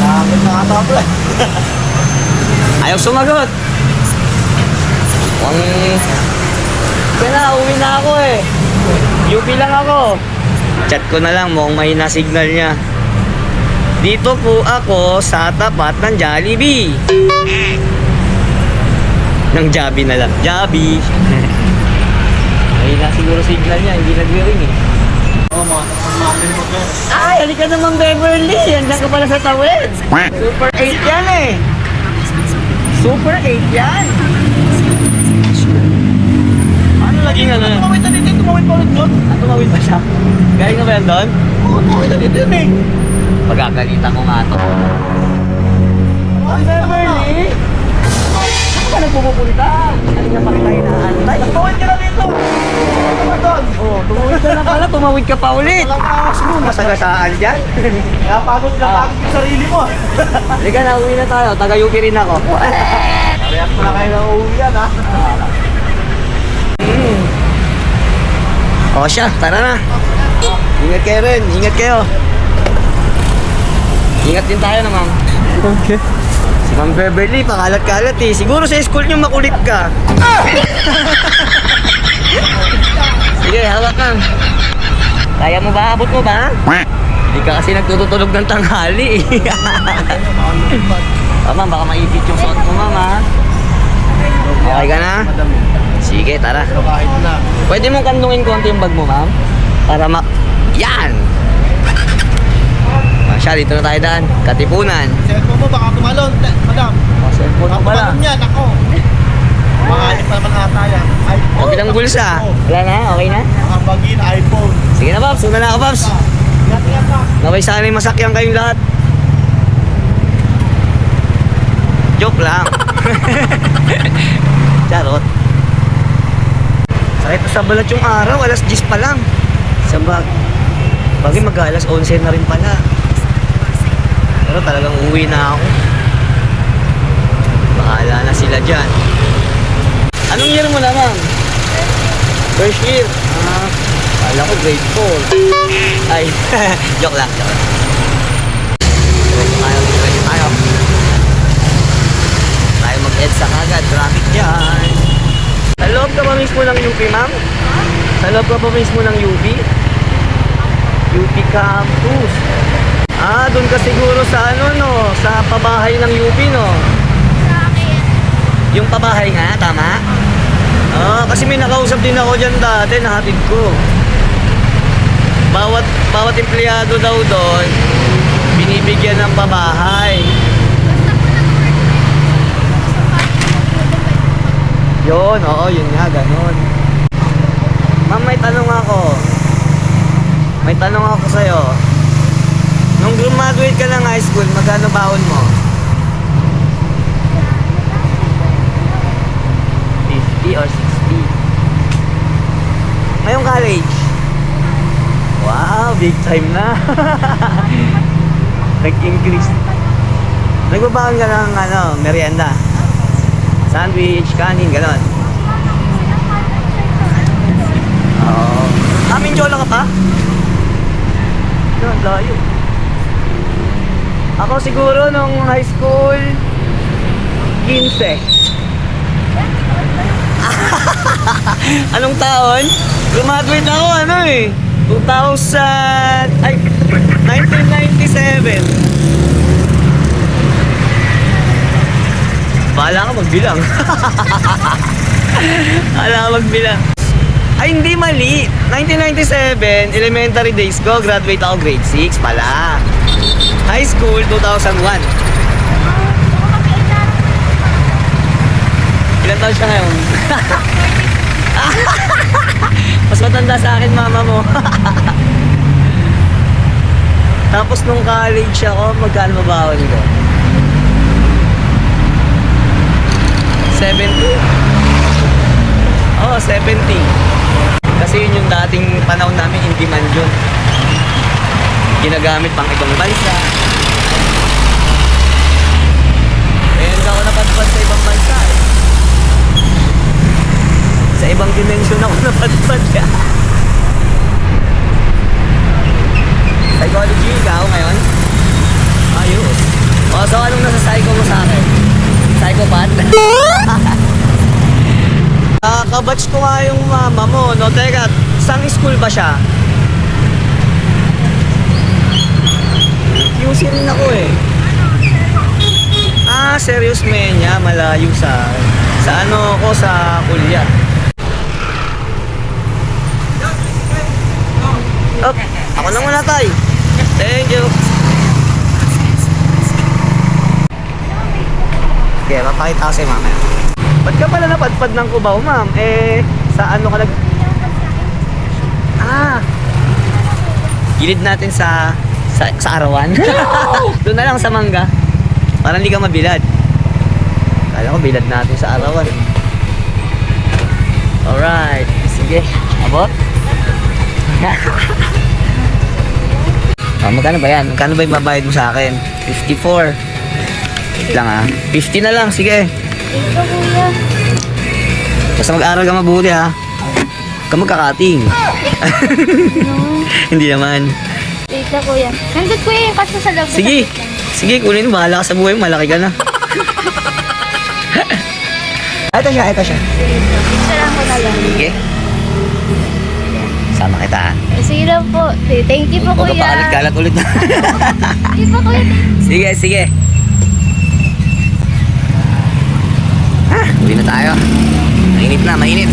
Bakit nakatapos? Ayaw sumagot. Kaya na, uwi na ako eh. UP lang ako. Chat ko na lang, mukhang mahina signal niya. Dito po ako sa tapat ng Jollibee. Ng Jollibee na lang. Jollibee. Mahina siguro signal niya, hindi nagwi-ring eh. Oo, mga mo ko. Ay, halika naman Beverly. Andiyan ka pala sa tawid. Super 8 yan eh. Super 8 yan. Ano laging ano? Tumawid na dito, tumawid pa ulit doon. Tumawid ba siya? Galing na ba yan doon? Oo, tumawid na dito yun eh. Pagkakalitan ko nga to. Ang Beverly? Saan ka nagpupunta? Kanina pa kita inaantay. Tumawid ka na dito. Tumawid doon. Oh, tumawid ka na pala. Tumawid ka pa ulit. Walang kawas mo. Masagasaan dyan. Kaya pagod yung sarili mo. Halika na, uwi na tayo. Taga-UP rin ako. Parehas pala kayo ng uwi yan ha. O siya, tara na. Ingat kayo rin. Ingat kayo. Ingat din tayo naman. Okay. Si Ma'am Beverly, pakalat-kalat eh. Siguro sa school niyo makulit ka. Sige, hawak ka. Kaya mo ba? Abot mo ba? Hindi ka kasi nagtutulog ng tanghali eh. Ma'am, baka maipit yung suot mo, ma'am ha. Okay ka na? Sige, tara. Kahit na. Pwede mong kandungin konti yung bag mo, ma'am? Para Yan! Masya, dito na tayo daan. Katipunan. Cellphone mo baka tumalon. Madam. Cellphone Baka mo pala. tumalon yan, ako. Mahalip pa naman ata yan. iPhone. Huwag bilang bulsa. Wala na? Okay na? Nakabagin, iPhone. Sige na, Pops. Una na ako, Pops. Ingat pa. Naway sana'y masakyan kayong lahat. Joke lang. Charot. Sakit sa balat yung araw. Alas 10 pa lang. Bagay mag-alas 11 na rin pala. Pero talagang uwi na ako. Bahala na sila dyan. Anong year mo na, ma'am? First year. Kala ko grade 4. Ay, joke lang, joke lang. Tayo mag-EDSA kagad. Traffic dyan. Sa loob ka ba mismo ng UP, ma'am? Sa loob ka ba mismo ng UP? UP Campus. Doon ka siguro sa ano, no? Sa pabahay ng UP, no? Yung pabahay nga, tama? Kasi may nakausap din ako dyan dati, nahatid ko. Bawat empleyado daw doon, binibigyan ng pabahay. Yun, oo, yun nga, ganun. Ma'am, may tanong ako. May tanong ako sa'yo. Nung graduate ka ng high school, magkano baon mo? 50 or 60? Ngayong college? Wow, big time na. Nag-increase. Nagbabaon ka ng merienda? Sandwich, kanin, gano'n. Oo. Mindiola ka pa? Ang layo. Ako siguro nung high school 15. Anong taon? Graduate ako 1997. Bahala ka magbilang. Bahala ka magbilang. Ay, hindi mali. 1997, elementary days ko, graduate ako grade 6 pala. High school, 2001. Ilan taon siya ngayon? Mas matanda sa akin mama mo. Tapos nung college ako, magkano mabawal ko? 70? Oo, 70. Kasi yun yung dating panahon namin, in demand yun. Ginagamit pang ibang bansa. Eh, hindi ako napadpad sa ibang bansa eh. Sa ibang dimensyon ako napadpad ka. Sa ibang psychology, ikaw ngayon? Ayos. O, so anong nasa psycho mo sa akin? Psychopath? Kabatch ko nga yung mama mo, no? Teka, saan school ba siya? QC rin ako eh. Serious Menya, malayo sa ano ko sa Kulya. Up, ako na muna tay. Thank you. Okay, papakita ko sa'yo mamaya. Ba't ka pala napadpad ng Cubao, ma'am? Sa ano ka nag... Gilid natin sa arawan. Doon na lang sa mangga. Para hindi ka mabilad. Kala ko bilad natin sa arawan. Alright. Sige. Abot. Magkano ba yan? Magkano ba yung babayad mo sa akin? 54. Wait lang 50 na lang. Sige. Ito, kuya. Basta mag-aral ka mabuti Huwag ka magkakating. Hindi naman. Wait lang, kuya. Nandun, kuya, yung kaso sa loob. Sige. Sige, kunin mo. Bahala ka sa buhay mo. Malaki ka na. Ito siya. Picturean ko na lang. Sige. Sama kita Sige lang po. Thank you po, Huwag ka kuya. pakalat-kalat ulit Sige po, kuya. Sige. Uwi na tayo. Mainit na, mainit.